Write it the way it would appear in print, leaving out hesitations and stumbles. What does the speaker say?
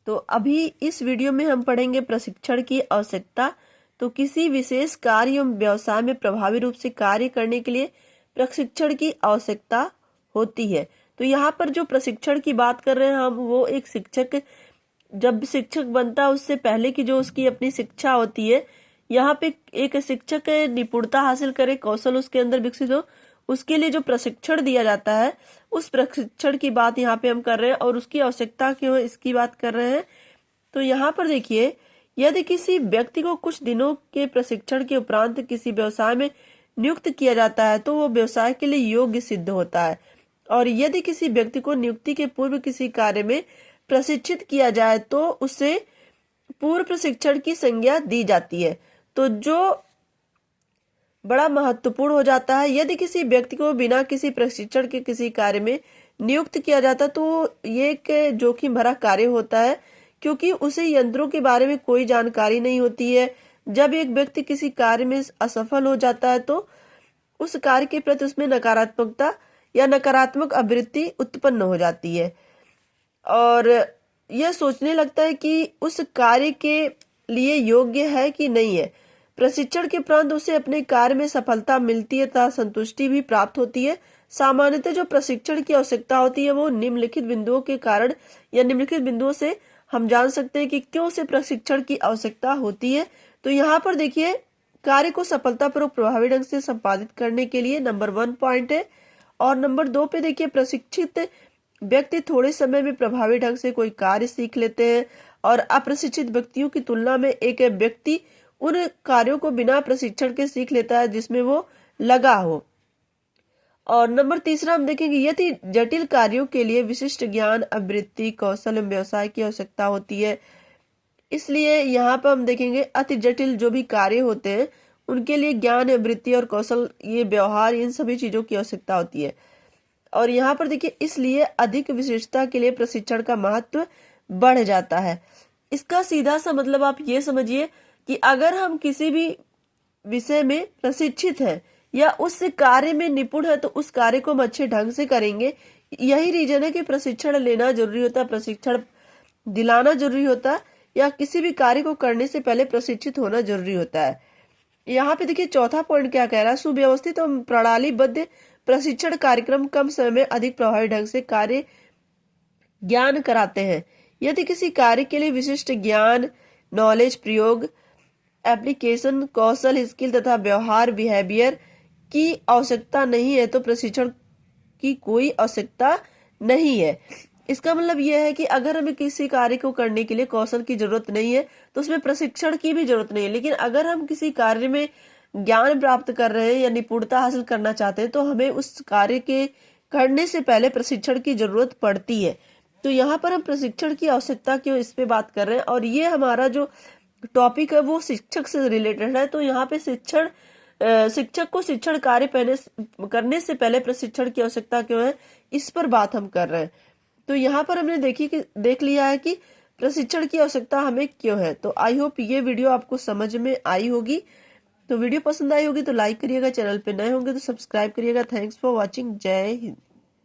तो अभी इस वीडियो में हम पढ़ेंगे प्रशिक्षण की आवश्यकता। तो किसी विशेष कार्य एवं व्यवसाय में प्रभावी रूप से कार्य करने के लिए प्रशिक्षण की आवश्यकता होती है। तो यहाँ पर जो प्रशिक्षण की बात कर रहे हैं हम, वो एक शिक्षक जब शिक्षक बनता है उससे पहले की जो उसकी अपनी शिक्षा होती है, यहाँ पे एक शिक्षक निपुणता हासिल करे, कौशल उसके अंदर विकसित हो, उसके लिए जो प्रशिक्षण दिया जाता है उस प्रशिक्षण की बात यहाँ पे हम कर रहे हैं और उसकी आवश्यकता क्यों है इसकी बात कर रहे हैं। तो यहाँ पर देखिए, यदि किसी व्यक्ति को कुछ दिनों के प्रशिक्षण के उपरांत किसी व्यवसाय में नियुक्त किया जाता है तो वो व्यवसाय के लिए योग्य सिद्ध होता है। और यदि किसी व्यक्ति को नियुक्ति के पूर्व किसी कार्य में प्रशिक्षित किया जाए तो उसे पूर्व प्रशिक्षण की संज्ञा दी जाती है। तो जो बड़ा महत्वपूर्ण हो जाता है, यदि किसी व्यक्ति को बिना किसी प्रशिक्षण के किसी कार्य में नियुक्त किया जाता तो ये एक जोखिम भरा कार्य होता है, क्योंकि उसे यंत्रों के बारे में कोई जानकारी नहीं होती है। जब एक व्यक्ति किसी कार्य में असफल हो जाता है तो उस कार्य के प्रति उसमें नकारात्मकता या नकारात्मक आवृत्ति उत्पन्न हो जाती है और यह सोचने लगता है कि उस कार्य के लिए योग्य है कि नहीं है। प्रशिक्षण के उपरांत उसे अपने कार्य में सफलता मिलती है तथा संतुष्टि भी प्राप्त होती है। सामान्यतः जो प्रशिक्षण की आवश्यकता होती है वो निम्नलिखित बिंदुओं के कारण या निम्नलिखित बिंदुओं से हम जान सकते हैं कि क्यों से प्रशिक्षण की आवश्यकता होती है। तो यहाँ पर देखिए, कार्य को सफलतापूर्वक प्रभावी ढंग से संपादित करने के लिए नंबर 1 पॉइंट है। और नंबर 2 पे देखिए, प्रशिक्षित व्यक्ति थोड़े समय में प्रभावी ढंग से कोई कार्य सीख लेते हैं और अप्रशिक्षित व्यक्तियों की तुलना में एक व्यक्ति उन कार्यों को बिना प्रशिक्षण के सीख लेता है जिसमें वो लगा हो। और नंबर 3 हम देखेंगे, यदि जटिल कार्यों के लिए विशिष्ट ज्ञान, आवृत्ति, कौशल एवं व्यवसाय की आवश्यकता होती है। इसलिए यहाँ पर हम देखेंगे अति जटिल जो भी कार्य होते हैं उनके लिए ज्ञान, आवृत्ति और कौशल, ये व्यवहार, इन सभी चीजों की आवश्यकता होती है। और यहाँ पर देखिए, इसलिए अधिक विशेषता के लिए प्रशिक्षण का महत्व बढ़ जाता है। इसका सीधा सा मतलब आप ये समझिए कि अगर हम किसी भी विषय में प्रशिक्षित हैं या उस कार्य में निपुण है तो उस कार्य को हम अच्छे ढंग से करेंगे। यही रीजन है कि प्रशिक्षण लेना जरूरी होता है, प्रशिक्षण दिलाना जरूरी होता है, या किसी भी कार्य को करने से पहले प्रशिक्षित होना जरूरी होता है। यहाँ पे देखिए चौथा पॉइंट क्या कह रहा है, सुव्यवस्थित और प्रणालीबद्ध प्रशिक्षण कार्यक्रम कम समय में अधिक प्रभावी ढंग से कार्य ज्ञान कराते हैं। यदि किसी कार्य के लिए विशिष्ट ज्ञान, नॉलेज, प्रयोग, एप्लीकेशन, कौशल, स्किल तथा व्यवहार, बिहेवियर की आवश्यकता नहीं है तो प्रशिक्षण की कोई आवश्यकता नहीं है। इसका मतलब यह है कि अगर हमें किसी कार्य को करने के लिए कौशल की जरूरत नहीं है तो उसमें प्रशिक्षण की भी जरूरत नहीं है। लेकिन अगर हम किसी कार्य में ज्ञान प्राप्त कर रहे हैं या निपुणता हासिल करना चाहते हैं तो हमें उस कार्य के करने से पहले प्रशिक्षण की जरूरत पड़ती है। तो यहाँ पर हम प्रशिक्षण की आवश्यकता क्यों इस पे बात कर रहे हैं, और ये हमारा जो टॉपिक है वो शिक्षक से रिलेटेड है। तो यहाँ पे शिक्षक को शिक्षण कार्य करने से पहले प्रशिक्षण की आवश्यकता क्यों है, इस पर बात हम कर रहे हैं। तो यहाँ पर हमने देख लिया है कि प्रशिक्षण की आवश्यकता हमें क्यों है। तो आई होप ये वीडियो आपको समझ में आई होगी। तो वीडियो पसंद आई होगी तो लाइक करिएगा, चैनल पे नए होंगे तो सब्सक्राइब करिएगा। Thanks for watching. जय हिंद।